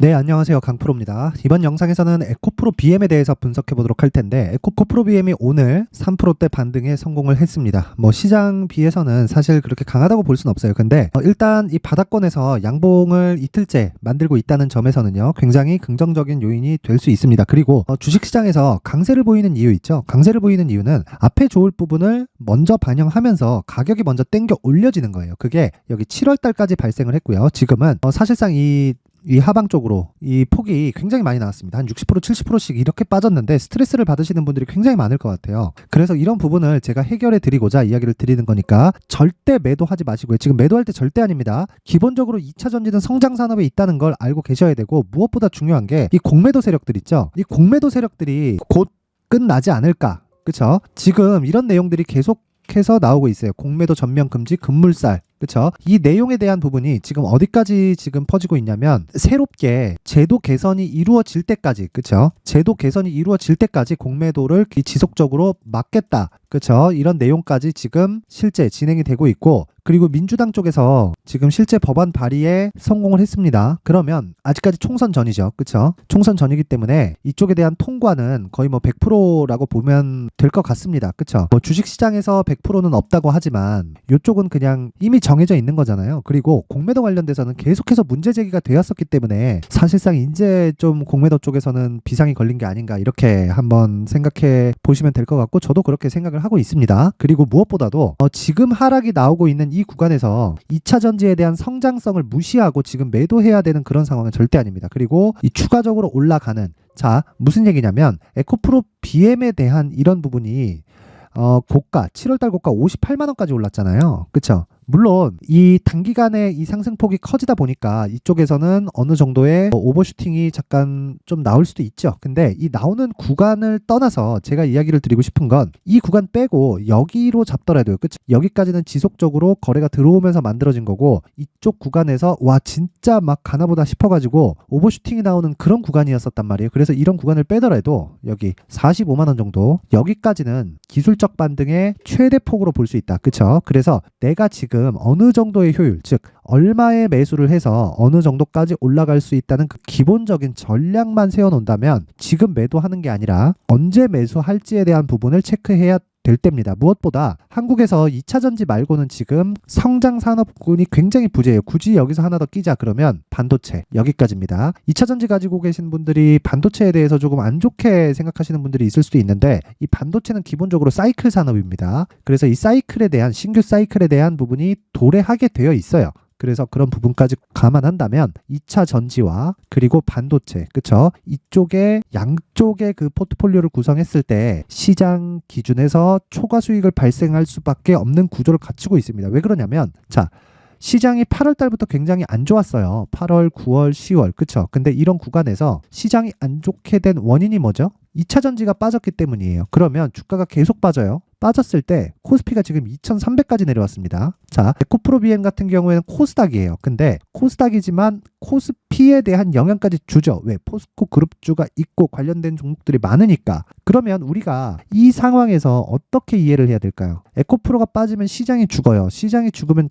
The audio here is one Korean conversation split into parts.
네, 안녕하세요. 강프로입니다. 이번 영상에서는 에코프로 BM에 대해서 분석해 보도록 할 텐데, 에코프로 BM이 오늘 3%대 반등에 성공을 했습니다. 시장 비해서는 사실 그렇게 강하다고 볼 수는 없어요. 근데 일단 이 바닥권에서 양봉을 이틀째 만들고 있다는 점에서는요, 굉장히 긍정적인 요인이 될 수 있습니다. 그리고 주식시장에서 강세를 보이는 이유 있죠. 강세를 보이는 이유는 앞에 좋을 부분을 먼저 반영하면서 가격이 먼저 땡겨 올려지는 거예요. 그게 여기 7월 달까지 발생을 했고요. 지금은 사실상 이 하방 쪽으로 이 폭이 굉장히 많이 나왔습니다. 한 60%, 70%씩 이렇게 빠졌는데 스트레스를 받으시는 분들이 굉장히 많을 것 같아요. 그래서 이런 부분을 제가 해결해 드리고자 이야기를 드리는 거니까 절대 매도하지 마시고요. 지금 매도할 때 절대 아닙니다. 기본적으로 2차 전지는 성장 산업에 있다는 걸 알고 계셔야 되고, 무엇보다 중요한 게 이 공매도 세력들 있죠. 이 공매도 세력들이 곧 끝나지 않을까. 그쵸? 지금 이런 내용들이 계속해서 나오고 있어요. 공매도 전면 금지, 급물살. 그쵸? 이 내용에 대한 부분이 지금 어디까지 지금 퍼지고 있냐면, 새롭게 제도 개선이 이루어질 때까지, 그쵸? 제도 개선이 이루어질 때까지 공매도를 지속적으로 막겠다. 그쵸? 이런 내용까지 지금 실제 진행이 되고 있고, 그리고 민주당 쪽에서 지금 실제 법안 발의에 성공을 했습니다. 그러면 아직까지 총선 전이죠. 그쵸? 총선 전이기 때문에 이쪽에 대한 통과는 거의 100%라고 보면 될 것 같습니다. 그쵸? 주식시장에서 100%는 없다고 하지만 이쪽은 그냥 이미 정해져 있는 거잖아요. 그리고 공매도 관련돼서는 계속해서 문제 제기가 되었었기 때문에 사실상 이제 좀 공매도 쪽에서는 비상이 걸린 게 아닌가, 이렇게 한번 생각해 보시면 될 것 같고, 저도 그렇게 생각을 하고 있습니다. 그리고 무엇보다도 지금 하락이 나오고 있는 이 구간에서 2차 전지에 대한 성장성을 무시하고 지금 매도해야 되는 그런 상황은 절대 아닙니다. 그리고 이 추가적으로 올라가는, 자, 무슨 얘기냐면 에코프로 BM에 대한 이런 부분이 고가 7월달 고가 58만 원까지 올랐잖아요. 그쵸? 물론 이 단기간에 이 상승폭이 커지다 보니까 이쪽에서는 어느 정도의 오버슈팅이 잠깐 좀 나올 수도 있죠. 근데 이 나오는 구간을 떠나서 제가 이야기를 드리고 싶은 건, 이 구간 빼고 여기로 잡더라도요. 그쵸? 여기까지는 지속적으로 거래가 들어오면서 만들어진 거고, 이쪽 구간에서 와 진짜 막 가나보다 싶어가지고 오버슈팅이 나오는 그런 구간이었었단 말이에요. 그래서 이런 구간을 빼더라도 여기 45만 원 정도, 여기까지는 기술적 반등의 최대 폭으로 볼 수 있다. 그쵸? 그래서 내가 지금 어느 정도의 효율, 즉 얼마의 매수를 해서 어느 정도까지 올라갈 수 있다는 그 기본적인 전략만 세워놓는다면, 지금 매도하는 게 아니라 언제 매수할지에 대한 부분을 체크해야 될 때입니다. 무엇보다 한국에서 2차 전지 말고는 지금 성장 산업군이 굉장히 부재해요. 굳이 여기서 하나 더 끼자 그러면 반도체, 여기까지입니다. 2차 전지 가지고 계신 분들이 반도체에 대해서 조금 안 좋게 생각하시는 분들이 있을 수도 있는데, 이 반도체는 기본적으로 사이클 산업입니다. 그래서 이 사이클에 대한, 신규 사이클에 대한 부분이 도래하게 되어 있어요. 그래서 그런 부분까지 감안한다면 2차 전지와 그리고 반도체, 그쵸? 이쪽에 양쪽의 그 포트폴리오를 구성했을 때 시장 기준에서 초과 수익을 발생할 수밖에 없는 구조를 갖추고 있습니다. 왜 그러냐면, 자, 시장이 8월 달부터 굉장히 안 좋았어요. 8월, 9월, 10월. 그쵸? 근데 이런 구간에서 시장이 안 좋게 된 원인이 뭐죠? 2차 전지가 빠졌기 때문이에요. 그러면 주가가 계속 빠져요. 빠졌을 때 코스피가 지금 2,300까지 내려왔습니다. 자, 에코프로 BM 같은 경우에는 코스닥이에요. 근데 코스닥이지만 코스피에 대한 영향까지 주죠. 왜? 포스코 그룹주가 있고 관련된 종목들이 많으니까. 그러면 우리가 이 상황에서 어떻게 이해를 해야 될까요? 에코프로가 빠지면 시장이 죽어요. 시장이 죽으면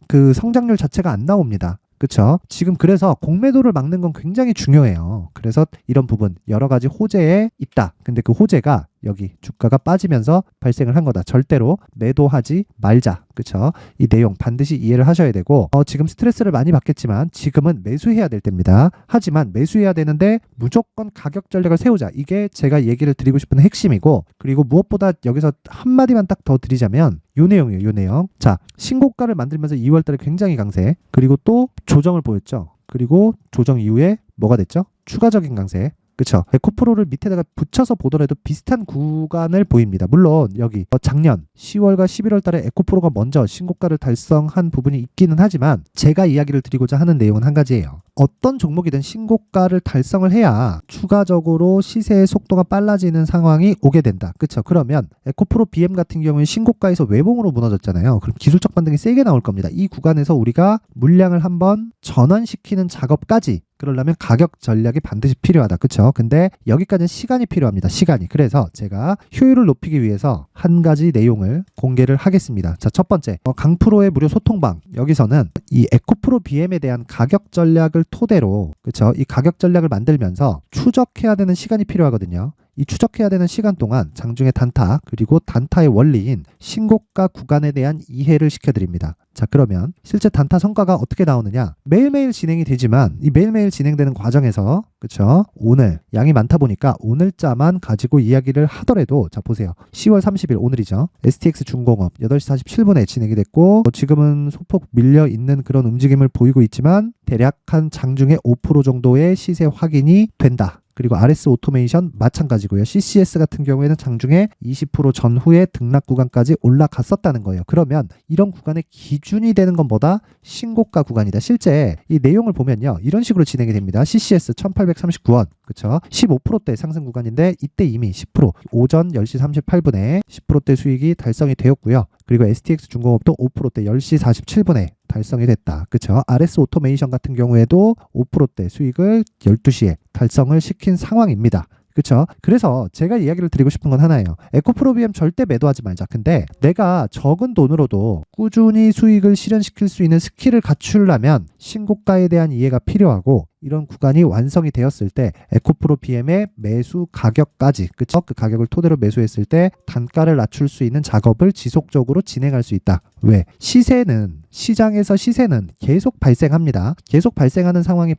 그 성장률 자체가 안 나옵니다. 그쵸? 지금 그래서 공매도를 막는 건 굉장히 중요해요. 그래서 이런 부분, 여러 가지 호재에 있다. 근데 그 호재가 여기 주가가 빠지면서 발생을 한 거다. 절대로 매도하지 말자. 그쵸? 이 내용 반드시 이해를 하셔야 되고, 지금 스트레스를 많이 받겠지만 지금은 매수해야 될 때입니다. 하지만 매수해야 되는데 무조건 가격 전략을 세우자. 이게 제가 얘기를 드리고 싶은 핵심이고, 그리고 무엇보다 여기서 한마디만 딱 더 드리자면 요 내용이에요. 요 내용. 자, 신고가를 만들면서 2월달에 굉장히 강세, 그리고 또 조정을 보였죠. 그리고 조정 이후에 뭐가 됐죠? 추가적인 강세. 그쵸? 에코프로를 밑에다가 붙여서 보더라도 비슷한 구간을 보입니다. 물론 여기 작년 10월과 11월 달에 에코프로가 먼저 신고가를 달성한 부분이 있기는 하지만, 제가 이야기를 드리고자 하는 내용은 한 가지예요. 어떤 종목이든 신고가를 달성을 해야 추가적으로 시세의 속도가 빨라지는 상황이 오게 된다. 그쵸? 그러면 에코프로 BM 같은 경우는 신고가에서 외봉으로 무너졌잖아요. 그럼 기술적 반등이 세게 나올 겁니다. 이 구간에서 우리가 물량을 한번 전환시키는 작업까지 그러려면 가격 전략이 반드시 필요하다. 그쵸? 근데 여기까지는 시간이 필요합니다. 시간이. 그래서 제가 효율을 높이기 위해서 한 가지 내용을 공개를 하겠습니다. 자, 첫 번째, 강프로의 무료 소통방. 여기서는 이 에코프로 BM에 대한 가격 전략을 토대로 그쵸? 이 가격 전략을 만들면서 추적해야 되는 시간이 필요하거든요. 이 추적해야 되는 시간 동안 장중의 단타 그리고 단타의 원리인 신고가 구간에 대한 이해를 시켜드립니다. 자, 그러면 실제 단타 성과가 어떻게 나오느냐? 매일매일 진행이 되지만 이 매일매일 진행되는 과정에서 그쵸? 오늘 양이 많다 보니까 오늘자만 가지고 이야기를 하더라도 자 보세요. 10월 30일 오늘이죠. STX 중공업 8시 47분에 진행이 됐고 지금은 소폭 밀려 있는 그런 움직임을 보이고 있지만 대략 한 장중에 5% 정도의 시세 확인이 된다. 그리고 RS 오토메이션 마찬가지고요. CCS 같은 경우에는 장중에 20% 전후의 등락 구간까지 올라갔었다는 거예요. 그러면 이런 구간의 기준이 되는 건 뭐다? 신고가 구간이다. 실제 이 내용을 보면요. 이런 식으로 진행이 됩니다. CCS 1839원. 그쵸? 15%대 상승 구간인데 이때 이미 10% 오전 10시 38분에 10%대 수익이 달성이 되었고요. 그리고 STX 중공업도 5%대 10시 47분에 달성이 됐다. 그쵸? RS 오토메이션 같은 경우에도 5%대 수익을 12시에 달성을 시킨 상황입니다. 그쵸? 그래서 제가 이야기를 드리고 싶은 건 하나예요. 에코프로비엠 절대 매도하지 말자. 근데 내가 적은 돈으로도 꾸준히 수익을 실현시킬 수 있는 스킬을 갖추려면 신고가에 대한 이해가 필요하고 이런 구간이 완성이 되었을 때 에코프로 BM의 매수 가격까지 그쵸? 그 가격을 토대로 매수했을 때 단가를 낮출 수 있는 작업을 지속적으로 진행할 수 있다. 왜? 시장에서 시세는 계속 발생합니다. 계속 발생하는 상황이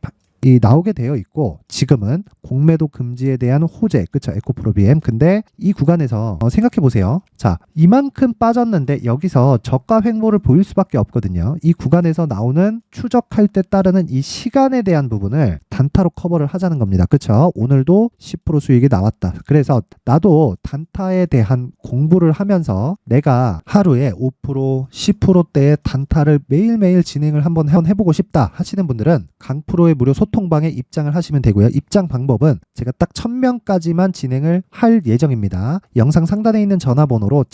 나오게 되어 있고 지금은 공매도 금지에 대한 호재 그쵸 에코프로 BM 근데 이 구간에서 생각해 보세요. 자 이만큼 빠졌는데 여기서 저가 횡보를 보일 수밖에 없거든요. 이 구간에서 나오는 추적할 때 따르는 이 시간에 대한 부분을 단타로 커버를 하자는 겁니다. 그쵸 오늘도 10% 수익이 나왔다. 그래서 나도 단타에 대한 공부를 하면서 내가 하루에 5% 10%대의 단타를 매일매일 진행을 한번 해보고 싶다 하시는 분들은 강프로의 무료 소통방에 입장을 하시면 되고요. 입장 방법은 제가 딱 1000명까지만 진행을 할 예정입니다. 영상 상단에 있는 전화번호로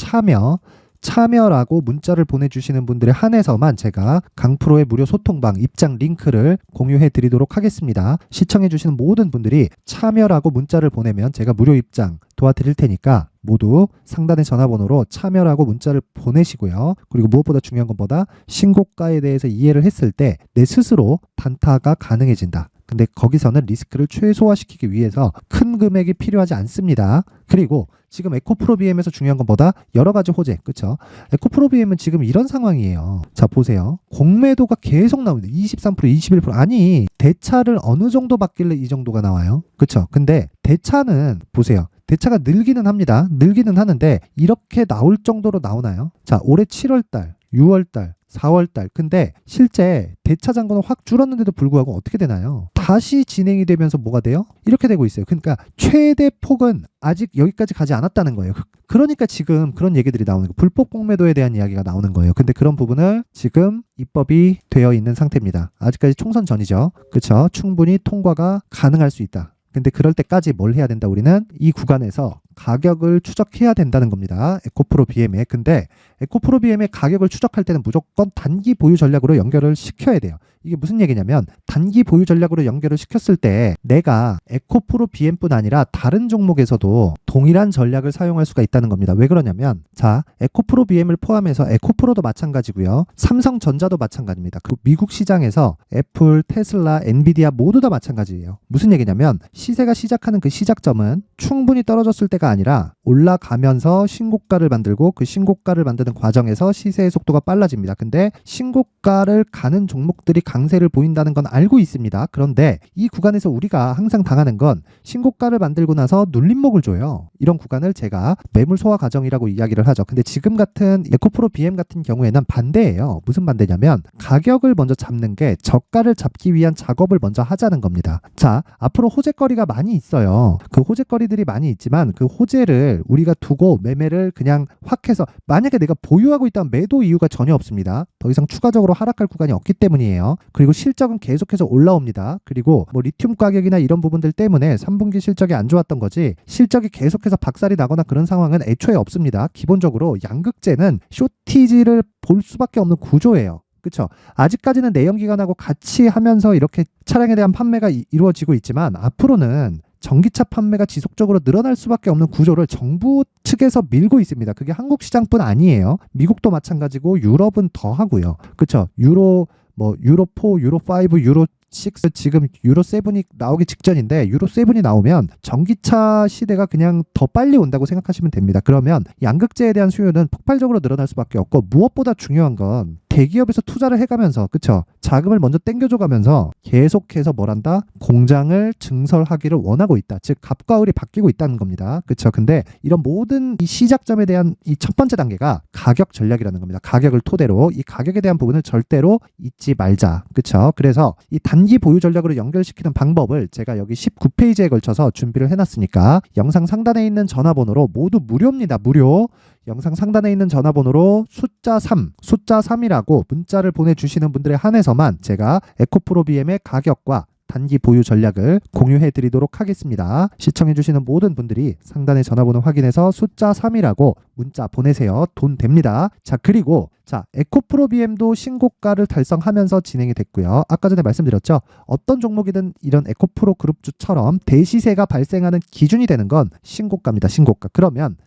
참여라고 문자를 보내주시는 분들에 한해서만 제가 강프로의 무료 소통방 입장 링크를 공유해 드리도록 하겠습니다. 시청해 주시는 모든 분들이 참여라고 문자를 보내면 제가 무료 입장 도와드릴 테니까 모두 상단의 전화번호로 참여라고 문자를 보내시고요. 그리고 무엇보다 중요한 것보다 신고가에 대해서 이해를 했을 때 내 스스로 단타가 가능해진다. 근데 거기서는 리스크를 최소화시키기 위해서 큰 금액이 필요하지 않습니다. 그리고 지금 에코프로비엠에서 중요한 것보다 여러 가지 호재, 그쵸? 에코프로비엠은 지금 이런 상황이에요. 자, 보세요. 공매도가 계속 나옵니다. 23%, 21%. 아니, 대차를 어느 정도 받길래 이 정도가 나와요? 그쵸? 근데 대차는 보세요. 대차가 늘기는 합니다. 늘기는 하는데 이렇게 나올 정도로 나오나요? 자, 올해 7월달, 6월달, 4월달. 근데 실제 대차 잔고는 확 줄었는데도 불구하고 어떻게 되나요? 다시 진행이 되면서 뭐가 돼요? 이렇게 되고 있어요. 그러니까 최대 폭은 아직 여기까지 가지 않았다는 거예요. 그러니까 지금 그런 얘기들이 나오는 거예요. 불법 공매도에 대한 이야기가 나오는 거예요. 근데 그런 부분을 지금 입법이 되어 있는 상태입니다. 아직까지 총선 전이죠. 그렇죠? 충분히 통과가 가능할 수 있다. 근데 그럴 때까지 뭘 해야 된다? 우리는 이 구간에서 가격을 추적해야 된다는 겁니다. 에코프로 BM에. 근데 에코프로 BM의 가격을 추적할 때는 무조건 단기 보유 전략으로 연결을 시켜야 돼요. 이게 무슨 얘기냐면 단기 보유 전략으로 연결을 시켰을 때 내가 에코프로 BM뿐 아니라 다른 종목에서도 동일한 전략을 사용할 수가 있다는 겁니다. 왜 그러냐면 자 에코프로 BM을 포함해서 에코프로도 마찬가지고요. 삼성전자도 마찬가지입니다. 그 미국 시장에서 애플, 테슬라, 엔비디아 모두 다 마찬가지예요. 무슨 얘기냐면 시세가 시작하는 그 시작점은 충분히 떨어졌을 때가 아니라 올라가면서 신고가를 만들고 그 신고가를 만드는 과정에서 시세의 속도가 빨라집니다. 근데 신고가를 가는 종목들이 강세를 보인다는 건 알고 있습니다. 그런데 이 구간에서 우리가 항상 당하는 건 신고가를 만들고 나서 눌림목을 줘요. 이런 구간을 제가 매물 소화 과정이라고 이야기를 하죠. 근데 지금 같은 에코프로 BM 같은 경우에는 반대예요. 무슨 반대냐면 가격을 먼저 잡는 게 저가를 잡기 위한 작업을 먼저 하자는 겁니다. 자, 앞으로 호재거리가 많이 있어요. 그 호재거리들이 많이 있지만 그 호재를 우리가 두고 매매를 그냥 확 해서 만약에 내가 보유하고 있다면 매도 이유가 전혀 없습니다. 더 이상 추가적으로 하락할 구간이 없기 때문이에요. 그리고 실적은 계속해서 올라옵니다. 그리고 뭐 리튬 가격이나 이런 부분들 때문에 3분기 실적이 안 좋았던 거지 실적이 계속해서 박살이 나거나 그런 상황은 애초에 없습니다. 기본적으로 양극재는 쇼티지를 볼 수밖에 없는 구조예요. 그렇죠? 아직까지는 내연기관하고 같이 하면서 이렇게 차량에 대한 판매가 이루어지고 있지만 앞으로는 전기차 판매가 지속적으로 늘어날 수밖에 없는 구조를 정부 측에서 밀고 있습니다. 그게 한국 시장뿐 아니에요. 미국도 마찬가지고 유럽은 더 하고요. 그렇죠? 유로 뭐 유로 4, 유로 5, 유로 6 지금 유로 7이 나오기 직전인데 유로 7이 나오면 전기차 시대가 그냥 더 빨리 온다고 생각하시면 됩니다. 그러면 양극재에 대한 수요는 폭발적으로 늘어날 수밖에 없고 무엇보다 중요한 건 대기업에서 투자를 해가면서 그쵸? 자금을 먼저 땡겨줘 가면서 계속해서 뭘한다? 공장을 증설하기를 원하고 있다. 즉 갑과 을이 바뀌고 있다는 겁니다. 그쵸? 근데 이런 모든 이 시작점에 대한 이 첫 번째 단계가 가격 전략이라는 겁니다. 가격을 토대로 이 가격에 대한 부분을 절대로 잊지 말자. 그쵸? 그래서 이 단기 보유 전략으로 연결시키는 방법을 제가 여기 19페이지에 걸쳐서 준비를 해놨으니까 영상 상단에 있는 전화번호로 모두 무료입니다. 무료. 영상 상단에 있는 전화번호로 숫자 3이라고 문자를 보내주시는 분들에 한해서만 제가 에코프로 BM의 가격과 단기 보유 전략을 공유해 드리도록 하겠습니다. 시청해 주시는 모든 분들이 상단의 전화번호 확인해서 숫자 3이라고 문자 보내세요. 돈 됩니다. 자, 그리고 에코프로 BM도 신고가를 달성하면서 진행이 됐고요. 아까 전에 말씀드렸죠. 어떤 종목이든 이런 에코프로 그룹주처럼 대시세가 발생하는 기준이 되는 건 신고가입니다. 신고가. 그러면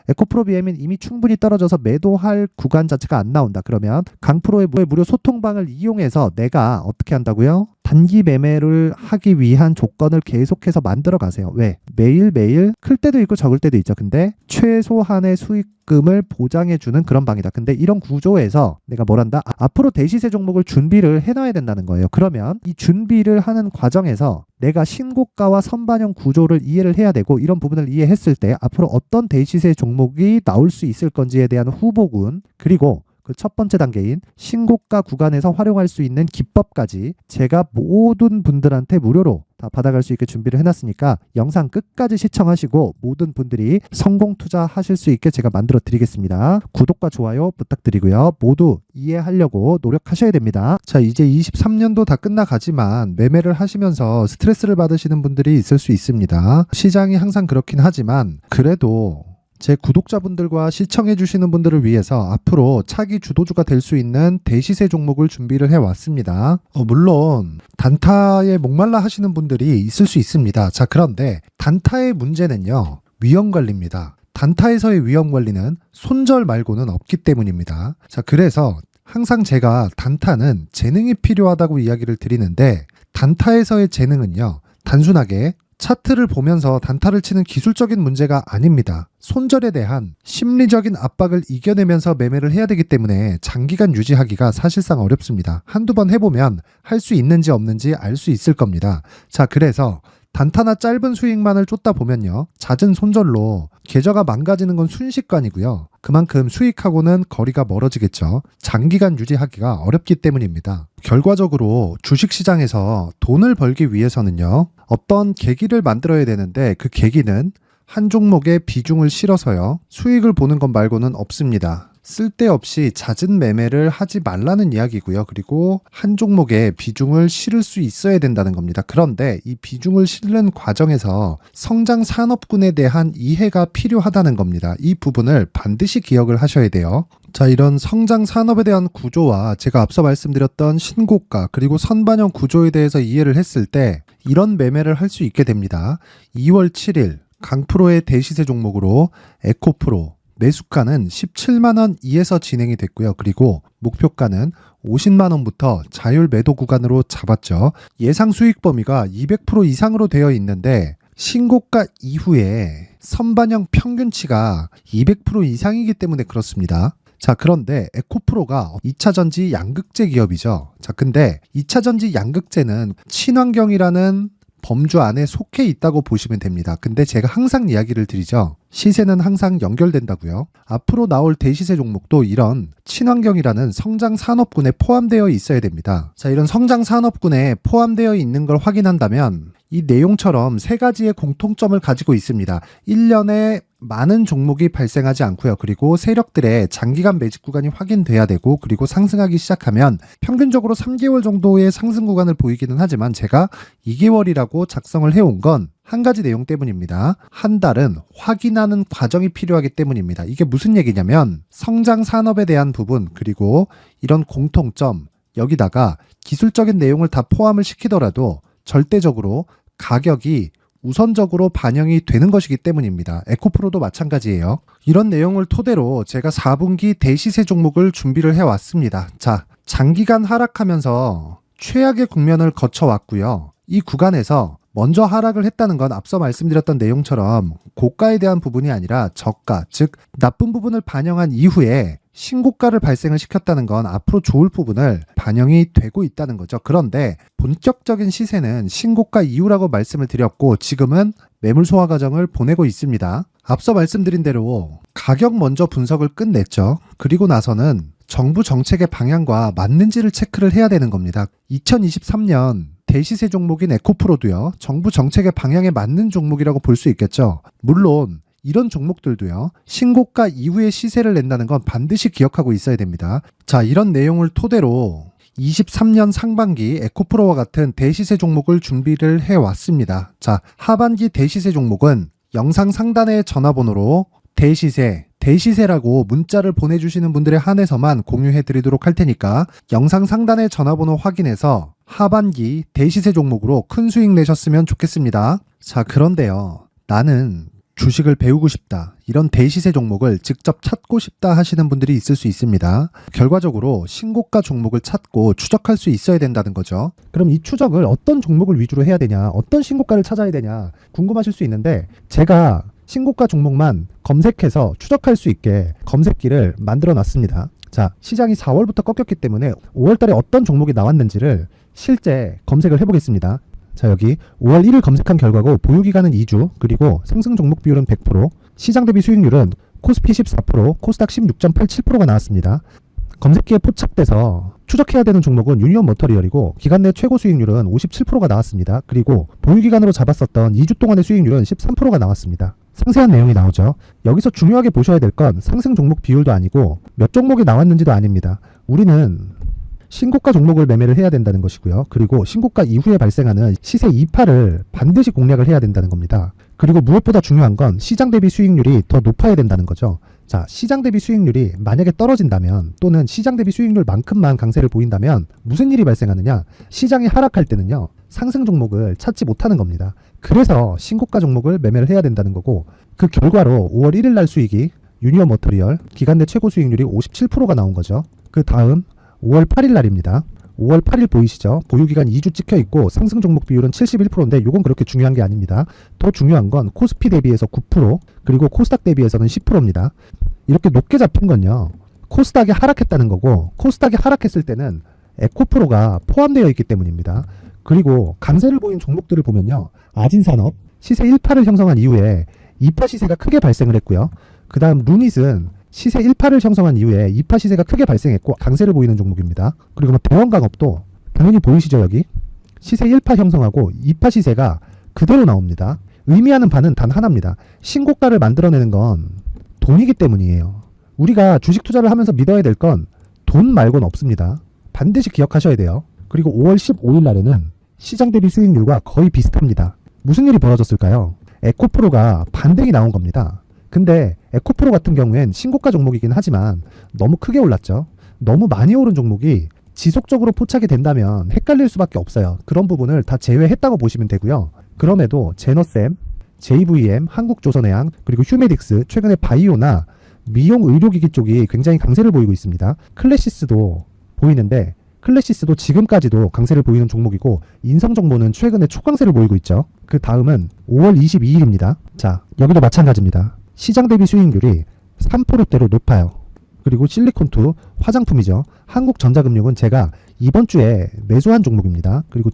에코프로 BM은 이미 충분히 떨어져서 매도할 구간 자체가 안 나온다. 그러면 강프로의 무료 소통방을 이용해서 내가 어떻게 한다고요? 단기 매매를 하기 위한 조건을 계속해서 만들어 가세요. 왜? 매일매일 클 때도 있고 적을 때도 있죠. 근데 최소한의 수익금을 보장해주는 그런 방이다. 근데 이런 구조에서 내가 뭘 한다? 앞으로 대시세 종목을 준비를 해놔야 된다는 거예요. 그러면 이 준비를 하는 과정에서 내가 신고가와 선반영 구조를 이해를 해야 되고 이런 부분을 이해했을 때 앞으로 어떤 대시세 종목이 나올 수 있을 건지에 대한 후보군 그리고 그 첫 번째 단계인 신고가 구간에서 활용할 수 있는 기법까지 제가 모든 분들한테 무료로 다 받아갈 수 있게 준비를 해놨으니까 영상 끝까지 시청하시고 모든 분들이 성공 투자하실 수 있게 제가 만들어 드리겠습니다. 구독과 좋아요 부탁드리고요. 모두 이해하려고 노력하셔야 됩니다. 자, 이제 23년도 다 끝나가지만 매매를 하시면서 스트레스를 받으시는 분들이 있을 수 있습니다. 시장이 항상 그렇긴 하지만 그래도 제 구독자분들과 시청해주시는 분들을 위해서 앞으로 차기 주도주가 될 수 있는 대시세 종목을 준비를 해왔습니다. 물론 단타에 목말라 하시는 분들이 있을 수 있습니다. 자, 그런데 단타의 문제는요. 위험관리입니다. 단타에서의 위험관리는 손절 말고는 없기 때문입니다. 자, 그래서 항상 제가 단타는 재능이 필요하다고 이야기를 드리는데 단타에서의 재능은요. 단순하게 차트를 보면서 단타를 치는 기술적인 문제가 아닙니다. 손절에 대한 심리적인 압박을 이겨내면서 매매를 해야 되기 때문에 장기간 유지하기가 사실상 어렵습니다. 한두 번 해보면 할 수 있는지 없는지 알 수 있을 겁니다. 자, 그래서 단타나 짧은 수익만을 쫓다 보면요. 잦은 손절로 계좌가 망가지는 건 순식간이고요. 그만큼 수익하고는 거리가 멀어지겠죠. 장기간 유지하기가 어렵기 때문입니다. 결과적으로 주식시장에서 돈을 벌기 위해서는요. 어떤 계기를 만들어야 되는데 그 계기는 한 종목에 비중을 실어서요. 수익을 보는 것 말고는 없습니다. 쓸데없이 잦은 매매를 하지 말라는 이야기고요. 그리고 한 종목에 비중을 실을 수 있어야 된다는 겁니다. 그런데 이 비중을 실는 과정에서 성장 산업군에 대한 이해가 필요하다는 겁니다. 이 부분을 반드시 기억을 하셔야 돼요. 자, 이런 성장 산업에 대한 구조와 제가 앞서 말씀드렸던 신고가 그리고 선반영 구조에 대해서 이해를 했을 때 이런 매매를 할 수 있게 됩니다. 2월 7일 강프로의 대시세 종목으로 에코프로 매수가는 17만원 이에서 진행이 됐고요. 그리고 목표가는 50만원부터 자율 매도 구간으로 잡았죠. 예상 수익 범위가 200% 이상으로 되어 있는데 신고가 이후에 선반영 평균치가 200% 이상이기 때문에 그렇습니다. 자, 그런데 에코프로가 2차전지 양극재 기업이죠. 자, 근데 2차전지 양극재는 친환경이라는 범주 안에 속해 있다고 보시면 됩니다. 근데 제가 항상 이야기를 드리죠. 시세는 항상 연결된다고요. 앞으로 나올 대시세 종목도 이런 친환경이라는 성장 산업군에 포함되어 있어야 됩니다. 자, 이런 성장 산업군에 포함되어 있는 걸 확인한다면 이 내용처럼 세 가지의 공통점을 가지고 있습니다. 1년에 많은 종목이 발생하지 않고요. 그리고 세력들의 장기간 매집 구간이 확인돼야 되고 그리고 상승하기 시작하면 평균적으로 3개월 정도의 상승 구간을 보이기는 하지만 제가 2개월이라고 작성을 해온 건 한 가지 내용 때문입니다. 한 달은 확인하는 과정이 필요하기 때문입니다. 이게 무슨 얘기냐면 성장 산업에 대한 부분 그리고 이런 공통점 여기다가 기술적인 내용을 다 포함을 시키더라도 절대적으로 가격이 우선적으로 반영이 되는 것이기 때문입니다. 에코프로도 마찬가지예요. 이런 내용을 토대로 제가 4분기 대시세 종목을 준비를 해왔습니다. 자, 장기간 하락하면서 최악의 국면을 거쳐왔고요. 이 구간에서 먼저 하락을 했다는 건 앞서 말씀드렸던 내용처럼 고가에 대한 부분이 아니라 저가, 즉 나쁜 부분을 반영한 이후에 신고가를 발생을 시켰다는 건 앞으로 좋을 부분을 반영이 되고 있다는 거죠. 그런데 본격적인 시세는 신고가 이후라고 말씀을 드렸고 지금은 매물 소화 과정을 보내고 있습니다. 앞서 말씀드린 대로 가격 먼저 분석을 끝냈죠. 그리고 나서는 정부 정책의 방향과 맞는지를 체크를 해야 되는 겁니다. 2023년 대시세 종목인 에코프로도요, 정부 정책의 방향에 맞는 종목이라고 볼 수 있겠죠. 물론 이런 종목들도요, 신고가 이후에 시세를 낸다는 건 반드시 기억하고 있어야 됩니다. 자, 이런 내용을 토대로 23년 상반기 에코프로와 같은 대시세 종목을 준비를 해왔습니다. 자, 하반기 대시세 종목은 영상 상단의 전화번호로 대시세라고 문자를 보내주시는 분들에 한해서만 공유해 드리도록 할 테니까 영상 상단의 전화번호 확인해서 하반기 대시세 종목으로 큰 수익 내셨으면 좋겠습니다. 자, 그런데요, 나는 주식을 배우고 싶다, 이런 대시세 종목을 직접 찾고 싶다 하시는 분들이 있을 수 있습니다. 결과적으로 신고가 종목을 찾고 추적할 수 있어야 된다는 거죠. 그럼 이 추적을 어떤 종목을 위주로 해야 되냐, 어떤 신고가를 찾아야 되냐 궁금하실 수 있는데, 제가 신고가 종목만 검색해서 추적할 수 있게 검색기를 만들어 놨습니다. 자, 시장이 4월부터 꺾였기 때문에 5월 달에 어떤 종목이 나왔는지를 실제 검색을 해보겠습니다. 자, 여기 5월 1일 검색한 결과고 보유기간은 2주, 그리고 상승 종목 비율은 100%, 시장 대비 수익률은 코스피 14%, 코스닥 16.87%가 나왔습니다. 검색기에 포착돼서 추적해야 되는 종목은 유니온 머터리얼이고 기간 내 최고 수익률은 57%가 나왔습니다. 그리고 보유기간으로 잡았었던 2주 동안의 수익률은 13%가 나왔습니다. 상세한 내용이 나오죠. 여기서 중요하게 보셔야 될 건 상승 종목 비율도 아니고 몇 종목이 나왔는지도 아닙니다. 우리는 신고가 종목을 매매를 해야 된다는 것이고요. 그리고 신고가 이후에 발생하는 시세 이파를 반드시 공략을 해야 된다는 겁니다. 그리고 무엇보다 중요한 건 시장 대비 수익률이 더 높아야 된다는 거죠. 자, 시장 대비 수익률이 만약에 떨어진다면, 또는 시장 대비 수익률만큼만 강세를 보인다면 무슨 일이 발생하느냐? 시장이 하락할 때는요, 상승 종목을 찾지 못하는 겁니다. 그래서 신고가 종목을 매매를 해야 된다는 거고, 그 결과로 5월 1일 날 수익이 유니온 머터리얼 기간 내 최고 수익률이 57%가 나온 거죠. 그 다음 5월 8일 날입니다. 5월 8일 보이시죠? 보유기간 2주 찍혀 있고 상승 종목 비율은 71%인데 이건 그렇게 중요한 게 아닙니다. 더 중요한 건 코스피 대비해서 9%, 그리고 코스닥 대비해서는 10%입니다. 이렇게 높게 잡힌 건요, 코스닥이 하락했다는 거고, 코스닥이 하락했을 때는 에코프로가 포함되어 있기 때문입니다. 그리고 강세를 보인 종목들을 보면요, 아진산업 시세 1파를 형성한 이후에 2파 시세가 크게 발생을 했고요. 그 다음 루닛은 시세 1파를 형성한 이후에 2파 시세가 크게 발생했고 강세를 보이는 종목입니다. 그리고 뭐 대원강업도 당연히 보이시죠? 여기 시세 1파 형성하고 2파 시세가 그대로 나옵니다. 의미하는 바는 단 하나입니다. 신고가를 만들어내는 건 돈이기 때문이에요. 우리가 주식 투자를 하면서 믿어야 될 건 돈 말고는 없습니다. 반드시 기억하셔야 돼요. 그리고 5월 15일 날에는 시장 대비 수익률과 거의 비슷합니다. 무슨 일이 벌어졌을까요? 에코프로가 반등이 나온 겁니다. 근데 에코프로 같은 경우엔 신고가 종목이긴 하지만 너무 크게 올랐죠. 너무 많이 오른 종목이 지속적으로 포착이 된다면 헷갈릴 수밖에 없어요. 그런 부분을 다 제외했다고 보시면 되고요. 그럼에도 제너셈, JVM, 한국조선해양, 그리고 휴메딕스, 최근에 바이오나 미용 의료기기 쪽이 굉장히 강세를 보이고 있습니다. 클래시스도 보이는데, 클래시스도 지금까지도 강세를 보이는 종목이고, 인성정보는 최근에 초강세를 보이고 있죠. 그 다음은 5월 22일입니다. 자, 여기도 마찬가지입니다. 시장 대비 수익률이 3%대로 높아요. 그리고 실리콘2 화장품이죠. 한국전자금융은 제가 이번 주에 매수한 종목입니다. 그리고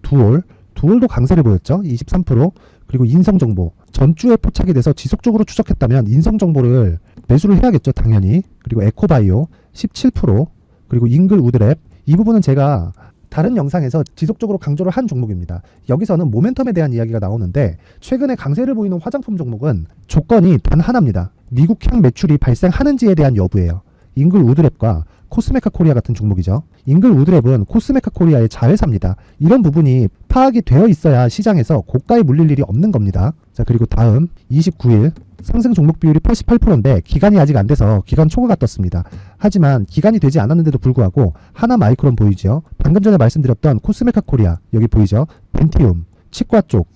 두올도 강세를 보였죠. 23%. 그리고 인성정보 전주에 포착이 돼서 지속적으로 추적했다면 인성정보를 매수를 해야겠죠. 당연히. 그리고 에코바이오 17%. 그리고 잉글우드랩, 이 부분은 제가 다른 영상에서 지속적으로 강조를 한 종목입니다. 여기서는 모멘텀에 대한 이야기가 나오는데, 최근에 강세를 보이는 화장품 종목은 조건이 단 하나입니다. 미국향 매출이 발생하는지에 대한 여부예요. 잉글우드랩과 코스메카 코리아 같은 종목이죠. 잉글우드랩은 코스메카 코리아의 자회사입니다. 이런 부분이 파악이 되어 있어야 시장에서 고가에 물릴 일이 없는 겁니다. 자, 그리고 다음 29일 상승 종목 비율이 88%인데 기간이 아직 안 돼서 기간 초과가 떴습니다. 하지만 기간이 되지 않았는데도 불구하고 하나 마이크론 보이죠. 방금 전에 말씀드렸던 코스메카 코리아 여기 보이죠. 벤티움 치과 쪽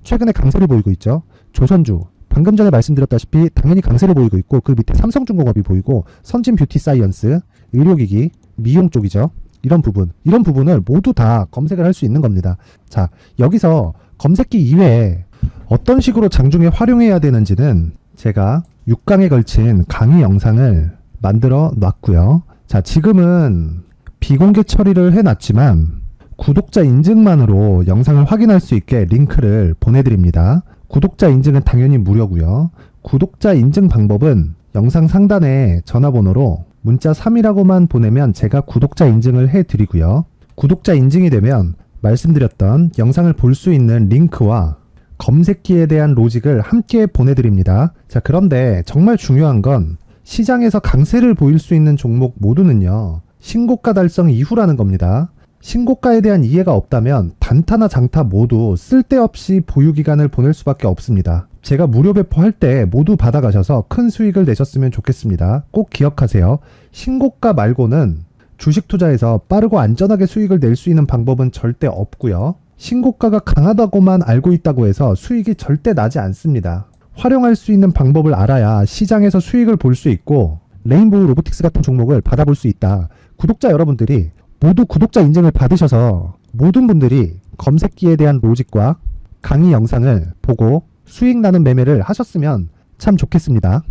최근에 강세를 보이고 있죠. 조선주 방금 전에 말씀드렸다시피 당연히 강세를 보이고 있고 그 밑에 삼성중공업이 보이고 선진 뷰티 사이언스, 의료기기, 미용 쪽이죠. 이런 부분을 모두 다 검색을 할 수 있는 겁니다. 자, 여기서 검색기 이외에 어떤 식으로 장중에 활용해야 되는지는 제가 6강에 걸친 강의 영상을 만들어 놨고요. 자, 지금은 비공개 처리를 해놨지만 구독자 인증만으로 영상을 확인할 수 있게 링크를 보내드립니다. 구독자 인증은 당연히 무료고요. 구독자 인증 방법은 영상 상단에 전화번호로 문자 3이라고만 보내면 제가 구독자 인증을 해드리고요. 구독자 인증이 되면 말씀드렸던 영상을 볼 수 있는 링크와 검색기에 대한 로직을 함께 보내드립니다. 자, 그런데 정말 중요한 건 시장에서 강세를 보일 수 있는 종목 모두는요, 신고가 달성 이후라는 겁니다. 신고가에 대한 이해가 없다면 단타나 장타 모두 쓸데없이 보유기간을 보낼 수밖에 없습니다. 제가 무료 배포할 때 모두 받아가셔서 큰 수익을 내셨으면 좋겠습니다. 꼭 기억하세요. 신고가 말고는 주식 투자에서 빠르고 안전하게 수익을 낼 수 있는 방법은 절대 없고요. 신고가가 강하다고만 알고 있다고 해서 수익이 절대 나지 않습니다. 활용할 수 있는 방법을 알아야 시장에서 수익을 볼 수 있고 레인보우 로보틱스 같은 종목을 받아볼 수 있다. 구독자 여러분들이 모두 구독자 인증을 받으셔서 모든 분들이 검색기에 대한 로직과 강의 영상을 보고 수익 나는 매매를 하셨으면 참 좋겠습니다.